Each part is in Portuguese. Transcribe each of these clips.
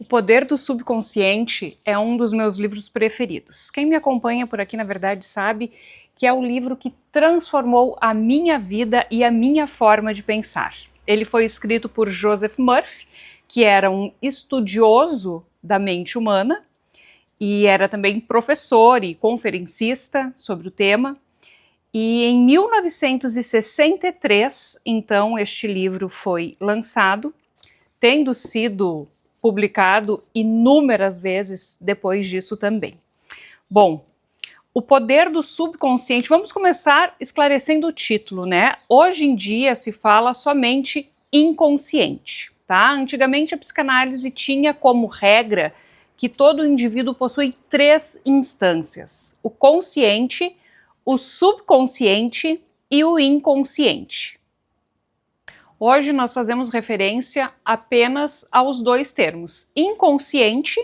O Poder do Subconsciente é um dos meus livros preferidos. Quem me acompanha por aqui, na verdade, sabe que é o livro que transformou a minha vida e a minha forma de pensar. Ele foi escrito por Joseph Murphy, que era um estudioso da mente humana e era também professor e conferencista sobre o tema. E em 1963, então, este livro foi lançado, tendo sido publicado inúmeras vezes depois disso também. Bom, o poder do subconsciente, vamos começar esclarecendo o título, né? Hoje em dia se fala somente inconsciente, tá? Antigamente a psicanálise tinha como regra que todo indivíduo possui 3 instâncias: o consciente, o subconsciente e o inconsciente. Hoje nós fazemos referência apenas aos 2 termos, inconsciente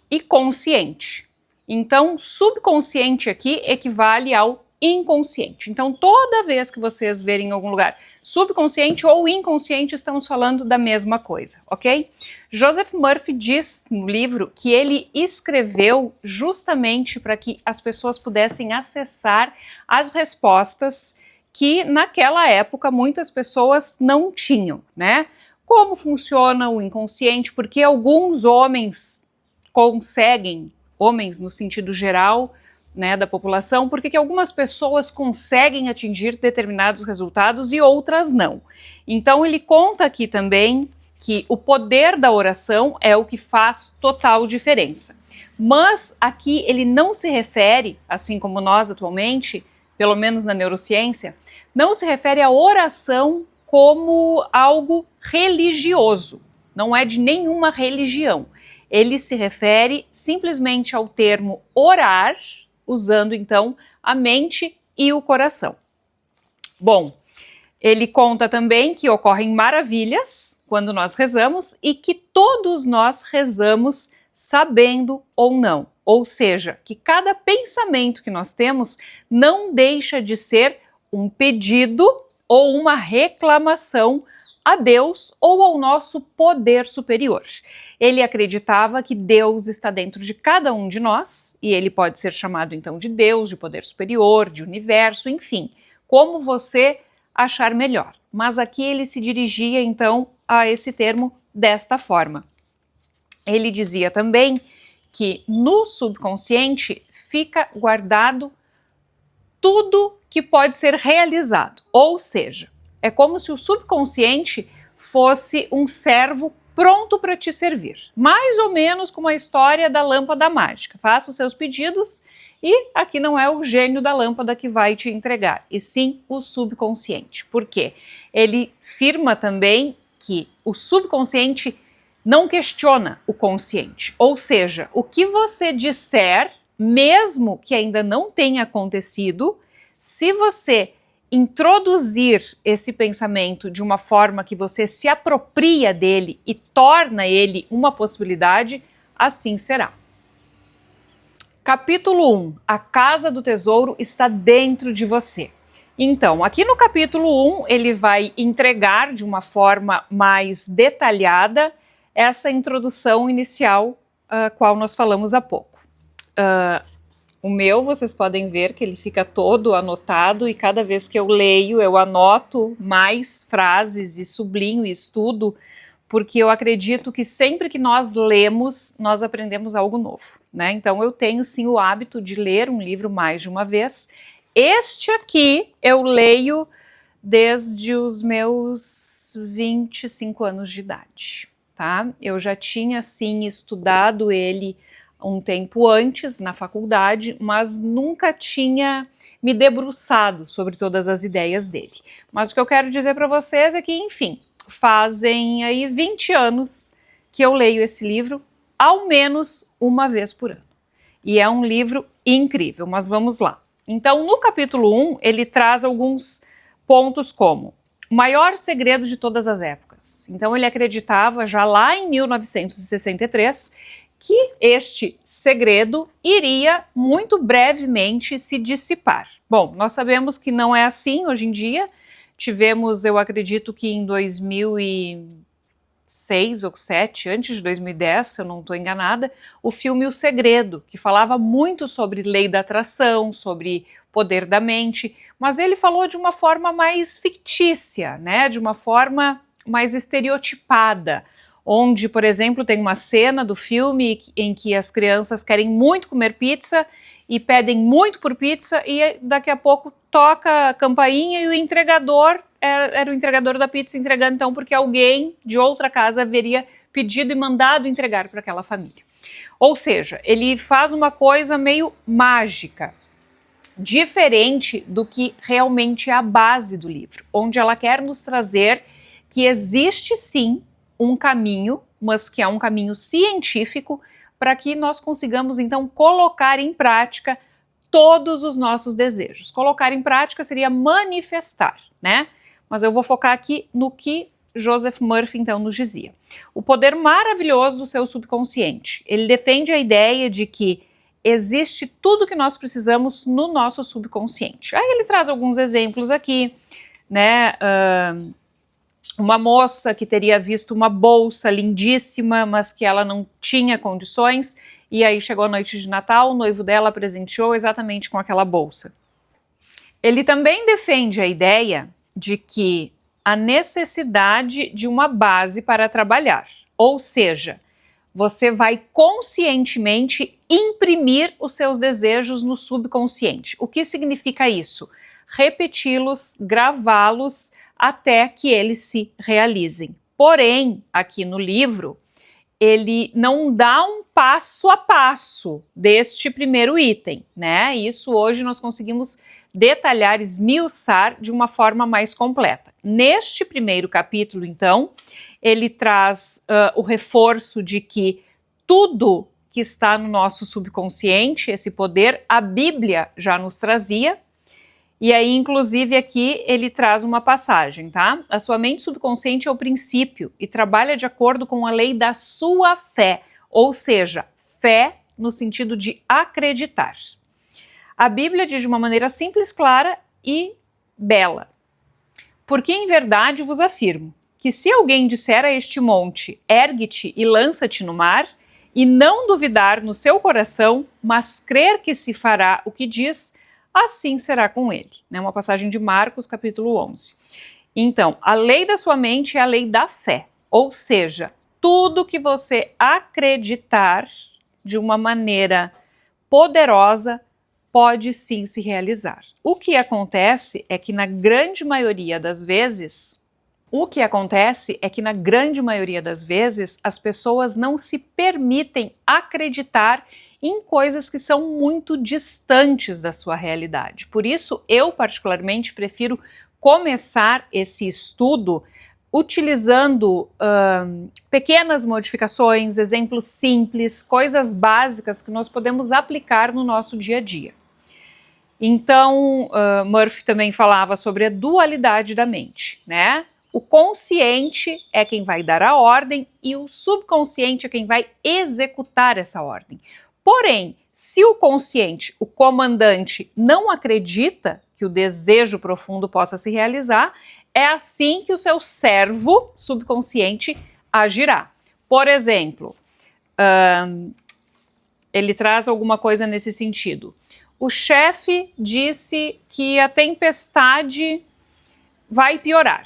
e consciente. Então, subconsciente aqui equivale ao inconsciente. Então, toda vez que vocês verem em algum lugar subconsciente ou inconsciente, estamos falando da mesma coisa, ok? Joseph Murphy diz no livro que ele escreveu justamente para que as pessoas pudessem acessar as respostas que naquela época muitas pessoas não tinham, né? Como funciona o inconsciente, porque alguns homens conseguem, homens no sentido geral, né, da população, porque algumas pessoas conseguem atingir determinados resultados e outras não. Então ele conta aqui também que o poder da oração é o que faz total diferença. Mas aqui ele não se refere, assim como nós atualmente, pelo menos na neurociência, não se refere à oração como algo religioso, não é de nenhuma religião. Ele se refere simplesmente ao termo orar, usando então a mente e o coração. Bom, ele conta também que ocorrem maravilhas quando nós rezamos e que todos nós rezamos sabendo ou não. Ou seja, que cada pensamento que nós temos não deixa de ser um pedido ou uma reclamação a Deus ou ao nosso poder superior. Ele acreditava que Deus está dentro de cada um de nós, e ele pode ser chamado então de Deus, de poder superior, de universo, enfim, como você achar melhor. Mas aqui ele se dirigia então a esse termo desta forma. Ele dizia também que no subconsciente fica guardado tudo que pode ser realizado, ou seja, é como se o subconsciente fosse um servo pronto para te servir, mais ou menos como a história da lâmpada mágica. Faça os seus pedidos e aqui não é o gênio da lâmpada que vai te entregar, e sim o subconsciente. Por quê? Ele afirma também que o subconsciente não questiona o consciente, ou seja, o que você disser, mesmo que ainda não tenha acontecido, se você introduzir esse pensamento de uma forma que você se apropria dele e torna ele uma possibilidade, assim será. Capítulo 1. A Casa do Tesouro está dentro de você. Então, aqui no capítulo 1, ele vai entregar de uma forma mais detalhada essa introdução inicial, a qual nós falamos há pouco. O meu, vocês podem ver que ele fica todo anotado e cada vez que eu leio, eu anoto mais frases e sublinho e estudo, porque eu acredito que sempre que nós lemos, nós aprendemos algo novo, né? Então eu tenho sim o hábito de ler um livro mais de uma vez. Este aqui eu leio desde os meus 25 anos de idade. Tá? Eu já tinha, sim, estudado ele um tempo antes na faculdade, mas nunca tinha me debruçado sobre todas as ideias dele. Mas o que eu quero dizer para vocês é que, enfim, fazem aí 20 anos que eu leio esse livro, ao menos uma vez por ano. E é um livro incrível, mas vamos lá. Então, no capítulo 1, ele traz alguns pontos como o maior segredo de todas as épocas. Então ele acreditava já lá em 1963 que este segredo iria muito brevemente se dissipar. Bom, nós sabemos que não é assim hoje em dia. Tivemos, eu acredito que em 2000 e 2006 ou 2007, antes de 2010, se eu não estou enganada, o filme O Segredo, que falava muito sobre lei da atração, sobre poder da mente, mas ele falou de uma forma mais fictícia, né? De uma forma mais estereotipada, onde, por exemplo, tem uma cena do filme em que as crianças querem muito comer pizza e pedem muito por pizza e daqui a pouco toca a campainha e o entregador era o entregador da pizza entregando então porque alguém de outra casa haveria pedido e mandado entregar para aquela família. Ou seja, ele faz uma coisa meio mágica, diferente do que realmente é a base do livro, onde ela quer nos trazer que existe sim um caminho, mas que é um caminho científico para que nós consigamos então colocar em prática todos os nossos desejos. Colocar em prática seria manifestar, né? Mas eu vou focar aqui no que Joseph Murphy então nos dizia. O poder maravilhoso do seu subconsciente. Ele defende a ideia de que existe tudo que nós precisamos no nosso subconsciente. Aí ele traz alguns exemplos aqui, né? Uma moça que teria visto uma bolsa lindíssima, mas que ela não tinha condições, e aí chegou a noite de Natal, o noivo dela presenteou exatamente com aquela bolsa. Ele também defende a ideia de que a necessidade de uma base para trabalhar, ou seja, você vai conscientemente imprimir os seus desejos no subconsciente. O que significa isso? Repeti-los, gravá-los, até que eles se realizem. Porém, aqui no livro, ele não dá um passo a passo deste primeiro item, né? Isso hoje nós conseguimos detalhar, esmiuçar de uma forma mais completa. Neste primeiro capítulo, então, ele traz o reforço de que tudo que está no nosso subconsciente, esse poder, a Bíblia já nos trazia. E aí, inclusive, aqui ele traz uma passagem, tá? A sua mente subconsciente é o princípio e trabalha de acordo com a lei da sua fé, ou seja, fé no sentido de acreditar. A Bíblia diz de uma maneira simples, clara e bela. Porque em verdade vos afirmo que se alguém disser a este monte, ergue-te e lança-te no mar, e não duvidar no seu coração, mas crer que se fará o que diz, assim será com ele. Né? Uma passagem de Marcos, capítulo 11. Então, a lei da sua mente é a lei da fé. Ou seja, tudo que você acreditar de uma maneira poderosa pode sim se realizar. O que acontece é que na grande maioria das vezes, as pessoas não se permitem acreditar em coisas que são muito distantes da sua realidade. Por isso, eu particularmente prefiro começar esse estudo utilizando pequenas modificações, exemplos simples, coisas básicas que nós podemos aplicar no nosso dia a dia. Então, Murphy também falava sobre a dualidade da mente, né? O consciente é quem vai dar a ordem e o subconsciente é quem vai executar essa ordem. Porém, se o consciente, o comandante, não acredita que o desejo profundo possa se realizar, é assim que o seu servo subconsciente agirá. Por exemplo, ele traz alguma coisa nesse sentido. O chefe disse que a tempestade vai piorar.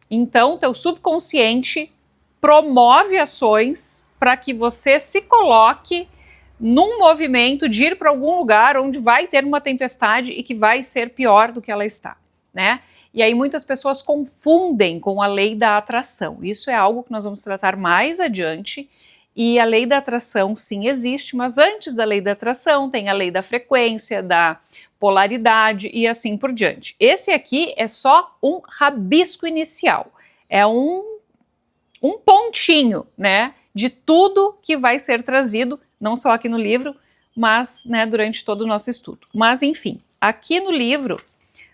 Então, teu subconsciente promove ações para que você se coloque num movimento de ir para algum lugar onde vai ter uma tempestade e que vai ser pior do que ela está, né? E aí muitas pessoas confundem com a lei da atração. Isso é algo que nós vamos tratar mais adiante. E a lei da atração sim existe, mas antes da lei da atração tem a lei da frequência, da polaridade e assim por diante. Esse aqui é só um rabisco inicial, é um pontinho, né, de tudo que vai ser trazido, não só aqui no livro, mas, né, durante todo o nosso estudo. Mas enfim, aqui no livro,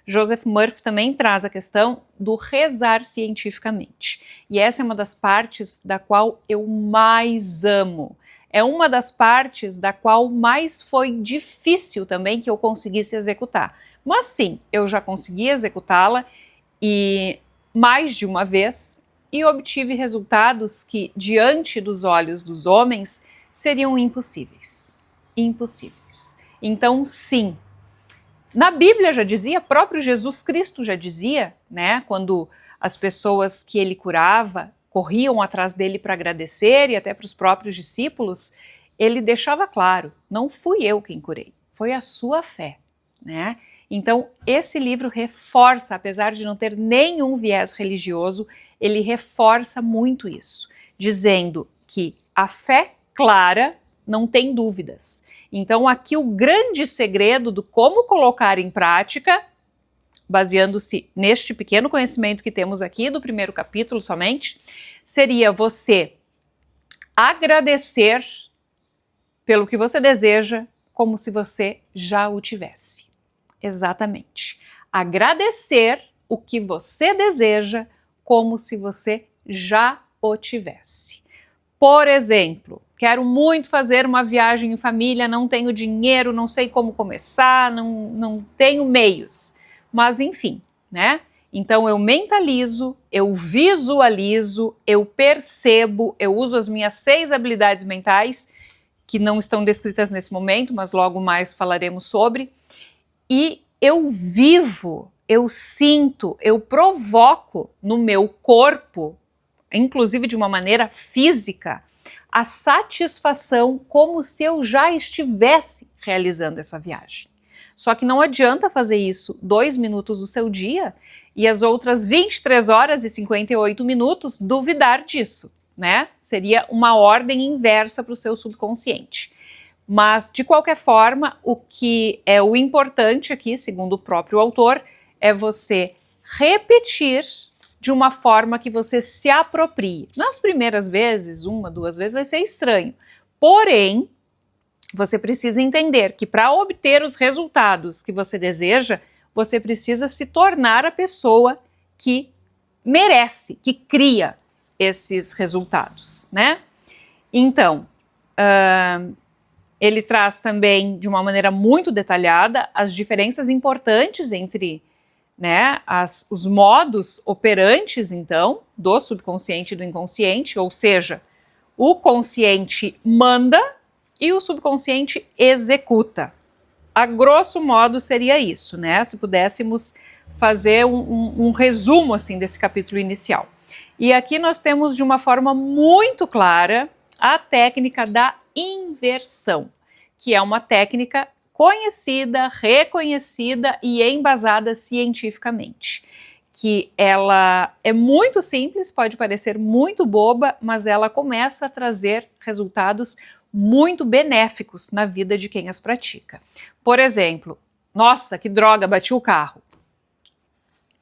Joseph Murphy também traz a questão do rezar cientificamente. E essa é uma das partes da qual eu mais amo. É uma das partes da qual mais foi difícil também que eu conseguisse executar. Mas sim, eu já consegui executá-la e mais de uma vez e obtive resultados que, diante dos olhos dos homens, seriam impossíveis. Impossíveis. Então, sim. Na Bíblia já dizia, próprio Jesus Cristo já dizia, né, quando as pessoas que ele curava corriam atrás dele para agradecer e até para os próprios discípulos, ele deixava claro, não fui eu quem curei, foi a sua fé, né? Então, esse livro reforça, apesar de não ter nenhum viés religioso, ele reforça muito isso, dizendo que a fé clara não tem dúvidas. Então, aqui o grande segredo do como colocar em prática, baseando-se neste pequeno conhecimento que temos aqui do primeiro capítulo somente, seria você agradecer pelo que você deseja como se você já o tivesse. Exatamente. Agradecer o que você deseja como se você já o tivesse. Por exemplo, quero muito fazer uma viagem em família, não tenho dinheiro, não sei como começar, não tenho meios. Mas enfim, né? Então eu mentalizo, eu visualizo, eu percebo, eu uso as minhas 6 habilidades mentais, que não estão descritas nesse momento, mas logo mais falaremos sobre, e eu vivo, eu sinto, eu provoco no meu corpo, inclusive de uma maneira física, a satisfação como se eu já estivesse realizando essa viagem. Só que não adianta fazer isso 2 minutos do seu dia e as outras 23 horas e 58 minutos duvidar disso, né? Seria uma ordem inversa para o seu subconsciente. Mas, de qualquer forma, o que é o importante aqui, segundo o próprio autor, é você repetir de uma forma que você se aproprie. Nas primeiras vezes, 1, 2 vezes, vai ser estranho. Porém, você precisa entender que para obter os resultados que você deseja, você precisa se tornar a pessoa que merece, que cria esses resultados, né? Então, ele traz também, de uma maneira muito detalhada, as diferenças importantes entre, né, os modos operantes, então, do subconsciente e do inconsciente, ou seja, o consciente manda e o subconsciente executa. A grosso modo seria isso, né? Se pudéssemos fazer um resumo assim desse capítulo inicial. E aqui nós temos de uma forma muito clara a técnica da inversão, que é uma técnica conhecida, reconhecida e embasada cientificamente. Que ela é muito simples, pode parecer muito boba, mas ela começa a trazer resultados muito benéficos na vida de quem as pratica. Por exemplo, nossa, que droga, bati o carro.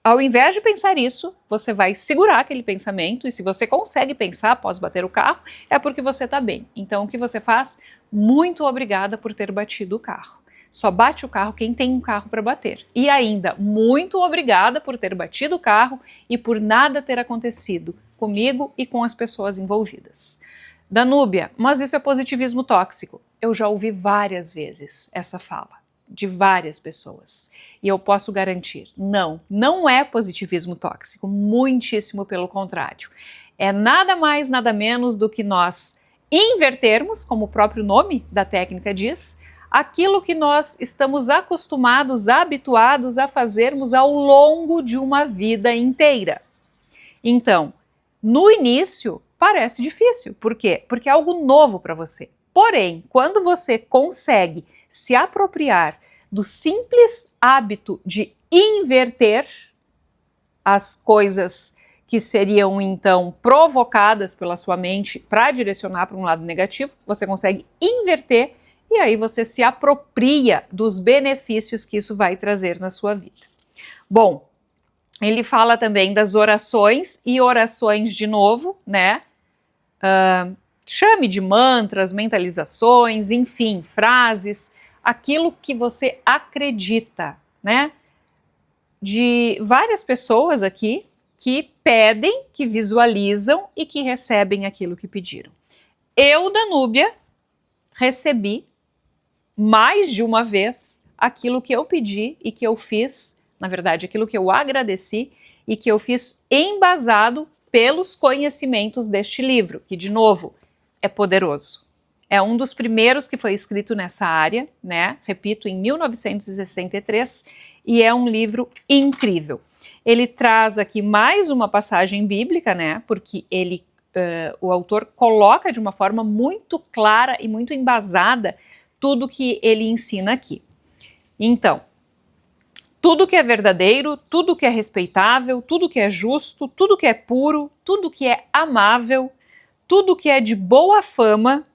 Ao invés de pensar isso, você vai segurar aquele pensamento e se você consegue pensar após bater o carro, é porque você está bem. Então o que você faz? Muito obrigada por ter batido o carro. Só bate o carro quem tem um carro para bater. E ainda, muito obrigada por ter batido o carro e por nada ter acontecido comigo e com as pessoas envolvidas. Danúbia, mas isso é positivismo tóxico. Eu já ouvi várias vezes essa fala, de várias pessoas. E eu posso garantir, não é positivismo tóxico, muitíssimo pelo contrário. É nada mais, nada menos do que nós invertermos, como o próprio nome da técnica diz, aquilo que nós estamos acostumados, habituados a fazermos ao longo de uma vida inteira. Então, no início, parece difícil. Por quê? Porque é algo novo para você. Porém, quando você consegue se apropriar do simples hábito de inverter as coisas que seriam então provocadas pela sua mente para direcionar para um lado negativo, você consegue inverter e aí você se apropria dos benefícios que isso vai trazer na sua vida. Bom, ele fala também das orações e orações de novo, né? Chame de mantras, mentalizações, enfim, frases, aquilo que você acredita, né? De várias pessoas aqui que pedem, que visualizam e que recebem aquilo que pediram. Eu, Danúbia, recebi mais de uma vez aquilo que eu pedi e que eu fiz, na verdade, aquilo que eu agradeci e que eu fiz embasado pelos conhecimentos deste livro, que, de novo, é poderoso. É um dos primeiros que foi escrito nessa área, né? Repito, em 1963, e é um livro incrível. Ele traz aqui mais uma passagem bíblica, né? Porque o autor coloca de uma forma muito clara e muito embasada tudo que ele ensina aqui. Então, tudo que é verdadeiro, tudo que é respeitável, tudo que é justo, tudo que é puro, tudo que é amável, tudo que é de boa fama,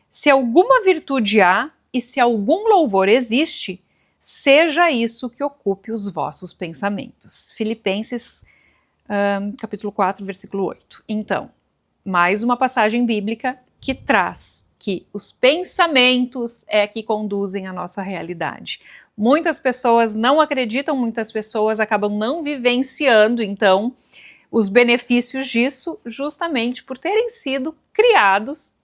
se alguma virtude há e se algum louvor existe, seja isso que ocupe os vossos pensamentos. Filipenses, capítulo 4, versículo 8. Então, mais uma passagem bíblica que traz que os pensamentos é que conduzem a nossa realidade. Muitas pessoas não acreditam, muitas pessoas acabam não vivenciando, então, os benefícios disso, justamente por terem sido criados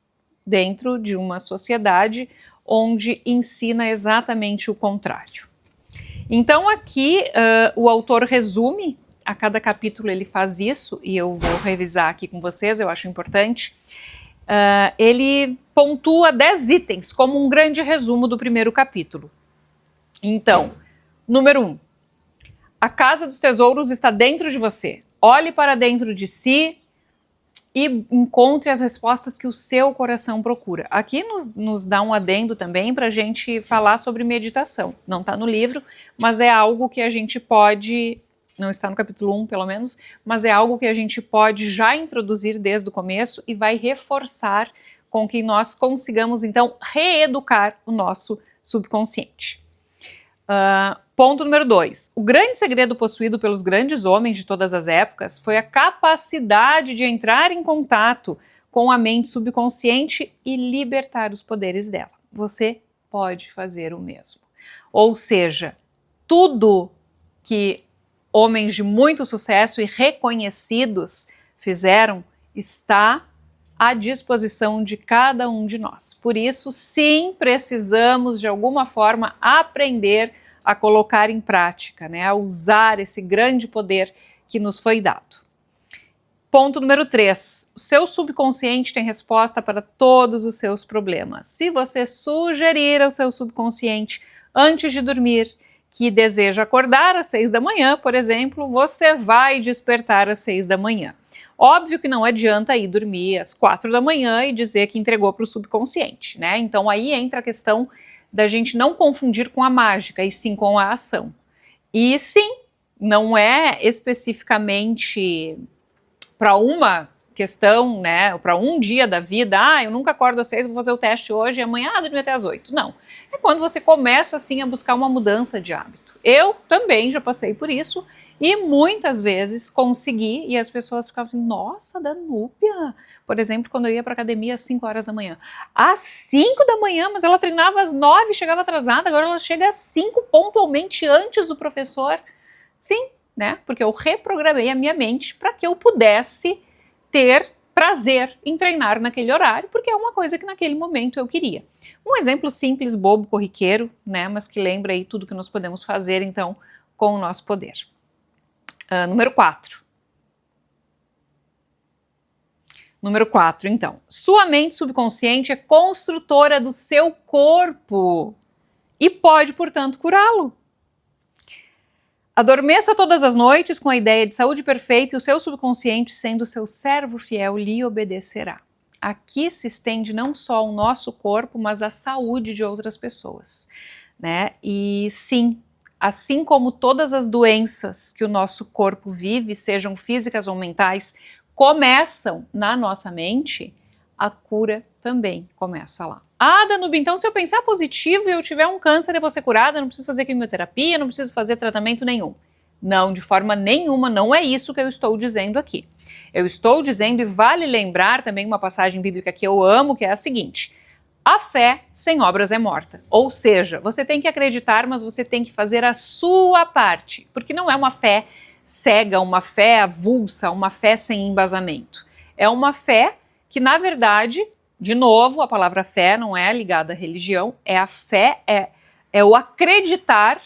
dentro de uma sociedade onde ensina exatamente o contrário. Então aqui o autor resume, a cada capítulo ele faz isso, e eu vou revisar aqui com vocês, eu acho importante. Ele pontua 10 itens como um grande resumo do primeiro capítulo. Então, número 1, a casa dos tesouros está dentro de você. Olhe para dentro de si e encontre as respostas que o seu coração procura. Aqui nos dá um adendo também para a gente falar sobre meditação. Não está no livro, mas é algo que a gente pode, não está no capítulo 1 pelo menos, mas é algo que a gente pode já introduzir desde o começo e vai reforçar com que nós consigamos então reeducar o nosso subconsciente. Ponto número 2. O grande segredo possuído pelos grandes homens de todas as épocas foi a capacidade de entrar em contato com a mente subconsciente e libertar os poderes dela. Você pode fazer o mesmo. Ou seja, tudo que homens de muito sucesso e reconhecidos fizeram está à disposição de cada um de nós. Por isso, sim, precisamos de alguma forma aprender a colocar em prática, né, a usar esse grande poder que nos foi dado. Ponto número 3. O seu subconsciente tem resposta para todos os seus problemas. Se você sugerir ao seu subconsciente antes de dormir que deseja acordar às 6 da manhã, por exemplo, você vai despertar às 6 da manhã. Óbvio que não adianta ir dormir às 4 da manhã e dizer que entregou para o subconsciente, né? Então aí entra a questão da gente não confundir com a mágica, e sim com a ação. E sim, não é especificamente para uma questão, né, para um dia da vida, eu nunca acordo às 6, vou fazer o teste hoje e amanhã dormir até às 8. Não, é quando você começa assim a buscar uma mudança de hábito. Eu também já passei por isso e muitas vezes consegui, e as pessoas ficavam assim, nossa, Danúbia, por exemplo, quando eu ia para academia às 5 horas da manhã. Às 5 da manhã, mas ela treinava às 9 e chegava atrasada, agora ela chega às 5 pontualmente antes do professor. Sim, né, porque eu reprogramei a minha mente para que eu pudesse ter prazer em treinar naquele horário, porque é uma coisa que naquele momento eu queria. Um exemplo simples, bobo, corriqueiro, né, mas que lembra aí tudo que nós podemos fazer, então, com o nosso poder. Número 4. Número 4, então. Sua mente subconsciente é construtora do seu corpo e pode, portanto, curá-lo. Adormeça todas as noites com a ideia de saúde perfeita e o seu subconsciente, sendo seu servo fiel, lhe obedecerá. Aqui se estende não só o nosso corpo, mas a saúde de outras pessoas, né? E sim, assim como todas as doenças que o nosso corpo vive, sejam físicas ou mentais, começam na nossa mente, a cura também começa lá. Danúbia, então se eu pensar positivo e eu tiver um câncer, eu vou ser curada, não preciso fazer quimioterapia, não preciso fazer tratamento nenhum. Não, de forma nenhuma, não é isso que eu estou dizendo aqui. Eu estou dizendo, e vale lembrar também uma passagem bíblica que eu amo, que é a seguinte: a fé sem obras é morta. Ou seja, você tem que acreditar, mas você tem que fazer a sua parte, porque não é uma fé cega, uma fé avulsa, uma fé sem embasamento. É uma fé que, na verdade, de novo, a palavra fé não é ligada à religião, é a fé, é o acreditar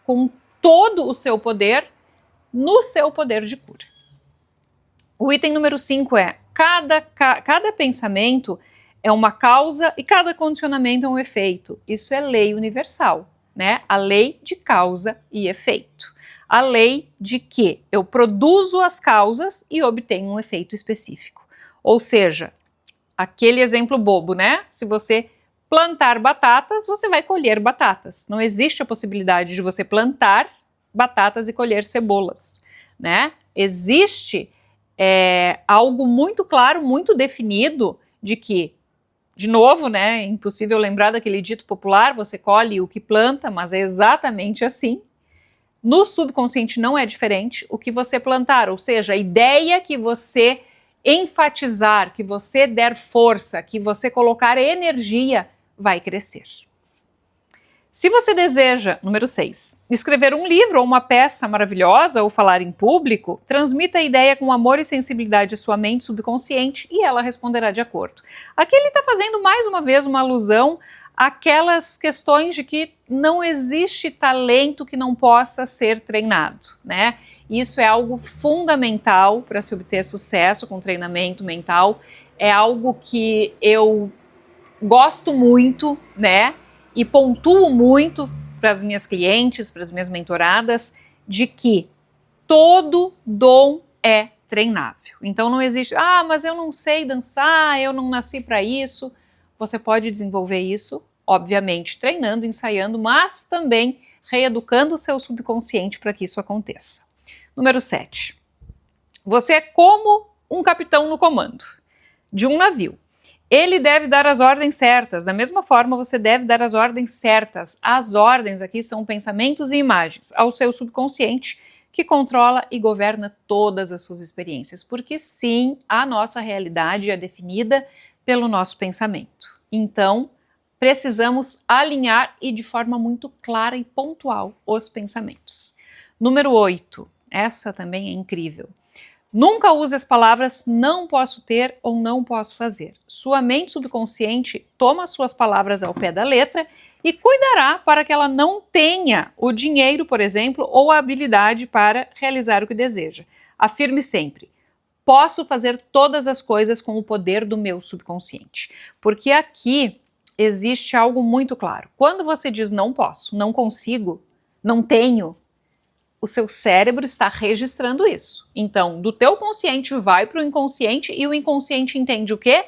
com todo o seu poder no seu poder de cura. O item número 5 é: cada pensamento é uma causa e cada condicionamento é um efeito. Isso é lei universal, né? A lei de causa e efeito. A lei de que eu produzo as causas e obtenho um efeito específico. Ou seja, aquele exemplo bobo, né? Se você plantar batatas, você vai colher batatas. Não existe a possibilidade de você plantar batatas e colher cebolas, né? Existe algo muito claro, muito definido de que, de novo, né, é impossível lembrar daquele dito popular, você colhe o que planta, mas é exatamente assim. No subconsciente não é diferente. O que você plantar, ou seja, a ideia que você enfatizar, que você der força, que você colocar energia, vai crescer. Se você deseja, número 6, escrever um livro ou uma peça maravilhosa ou falar em público, transmita a ideia com amor e sensibilidade à sua mente subconsciente e ela responderá de acordo. Aqui ele está fazendo mais uma vez uma alusão àquelas questões de que não existe talento que não possa ser treinado, né? Isso é algo fundamental para se obter sucesso com treinamento mental, é algo que eu gosto muito, né? E pontuo muito para as minhas clientes, para as minhas mentoradas, de que todo dom é treinável. Então não existe, mas eu não sei dançar, eu não nasci para isso. Você pode desenvolver isso, obviamente, treinando, ensaiando, mas também reeducando o seu subconsciente para que isso aconteça. Número 7. Você é como um capitão no comando de um navio. Ele deve dar as ordens certas. Da mesma forma, você deve dar as ordens certas. As ordens aqui são pensamentos e imagens ao seu subconsciente, que controla e governa todas as suas experiências. Porque sim, a nossa realidade é definida pelo nosso pensamento. Então, precisamos alinhar e de forma muito clara e pontual os pensamentos. Número 8. Essa também é incrível. Nunca use as palavras não posso ter ou não posso fazer. Sua mente subconsciente toma suas palavras ao pé da letra e cuidará para que ela não tenha o dinheiro, por exemplo, ou a habilidade para realizar o que deseja. Afirme sempre: posso fazer todas as coisas com o poder do meu subconsciente. Porque aqui existe algo muito claro. Quando você diz não posso, não consigo, não tenho, o seu cérebro está registrando isso. Então, do teu consciente vai para o inconsciente e o inconsciente entende o quê?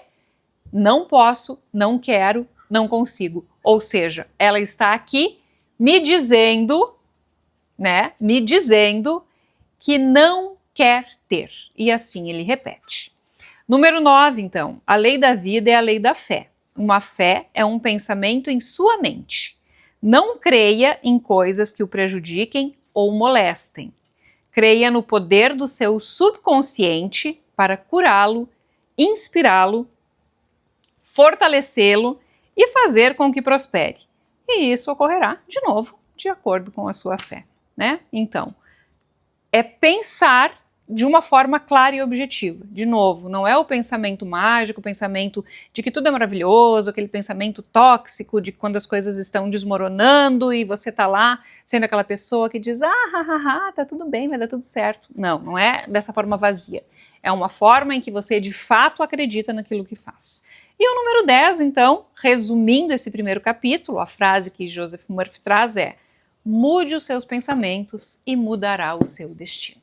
Não posso, não quero, não consigo. Ou seja, ela está aqui me dizendo, né? Me dizendo que não quer ter. E assim ele repete. Número 9, então. A lei da vida é a lei da fé. Uma fé é um pensamento em sua mente. Não creia em coisas que o prejudiquem ou molestem. Creia no poder do seu subconsciente para curá-lo, inspirá-lo, fortalecê-lo e fazer com que prospere. E isso ocorrerá, de novo, de acordo com a sua fé, né? Então, é pensar de uma forma clara e objetiva. De novo, não é o pensamento mágico, o pensamento de que tudo é maravilhoso, aquele pensamento tóxico de quando as coisas estão desmoronando e você tá lá sendo aquela pessoa que diz, tá tudo bem, vai dar tudo certo. Não, não é dessa forma vazia. É uma forma em que você de fato acredita naquilo que faz. E o número 10, então, resumindo esse primeiro capítulo, a frase que Joseph Murphy traz é: mude os seus pensamentos e mudará o seu destino.